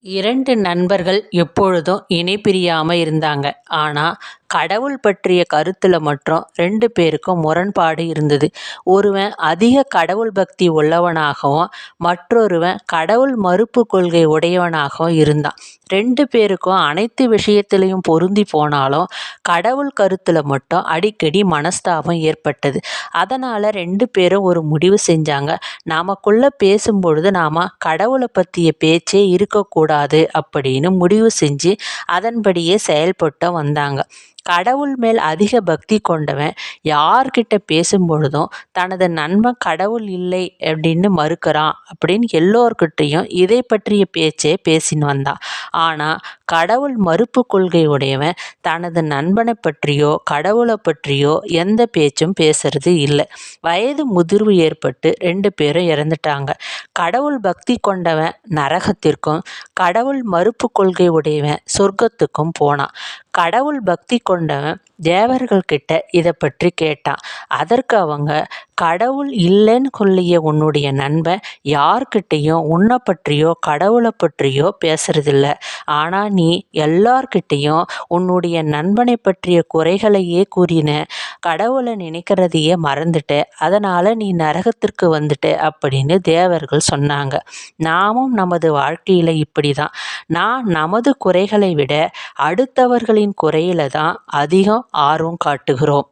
2 நண்பர்கள் எப்பொழுதும் இணை பிரியாம இருந்தாங்க. ஆனா, கடவுள் பற்றிய கருத்துல மட்டும் 2 பேருக்கும் முரண்பாடு இருந்தது. ஒருவன் அதிக கடவுள் பக்தி உள்ளவனாகவும், மற்றொருவன் கடவுள் மறுப்பு கொள்கை உடையவனாகவும் இருந்தான். 2 பேருக்கும் அனைத்து விஷயத்திலயும் பொருந்தி போனாலும், கடவுள் கருத்துல மட்டும் அடிக்கடி மனஸ்தாபம் ஏற்பட்டது. அதனால 2 பேரும் ஒரு முடிவு செஞ்சாங்க. நமக்குள்ள பேசும்பொழுது நாம கடவுளை பத்திய பேச்சே இருக்கக்கூடாது அப்படின்னு முடிவு செஞ்சு அதன்படியே செயல்பட்டு வந்தாங்க. கடவுள் மேல் அதிக பக்தி கொண்டவன் யார்கிட்ட பேசும்பொழுதும் தனது நண்பன் கடவுள் இல்லை அப்படின்னு மறுக்கிறான் அப்படின்னு எல்லோர்கிட்டையும் இதை பற்றிய பேச்சே பேசின்னு வந்தான். ஆனா கடவுள் மறுப்பு கொள்கை உடையவன் தனது நண்பனை பற்றியோ கடவுளை பற்றியோ எந்த பேச்சும் பேசுறது இல்லை. வயது முதிர்வு ஏற்பட்டு 2 பேரும் இறந்துட்டாங்க. கடவுள் பக்தி கொண்டவன் நரகத்திற்கும், கடவுள் மறுப்பு கொள்கை உடையவன் சொர்க்கத்துக்கும் போனான். கடவுள் பக்தி கொண்டவன் தேவர்கள் கிட்ட இதை பற்றி கேட்டான். அதற்கு அவங்க, கடவுள் இல்லைன்னு சொல்லிய உன்னுடைய நண்பன் யார்கிட்டையும் உன்னை பற்றியோ கடவுளை பற்றியோ பேசுறதில்ல. ஆனா நீ எல்லார்கிட்டையும் உன்னுடைய நண்பனை பற்றிய குறைகளையே கூறின. கடவுளை நினைக்கிறதையே மறந்துட்ட. அதனால நீ நரகத்திற்கு வந்துட்ட அப்படின்னு தேவர்கள் சொன்னாங்க. நாமும் நமது வாழ்க்கையில இப்படிதான். நான் நமது குறைகளை விட அடுத்தவர்களின் குறையில தான் அதிகம் ஆர்வம் காட்டுகிறோம்.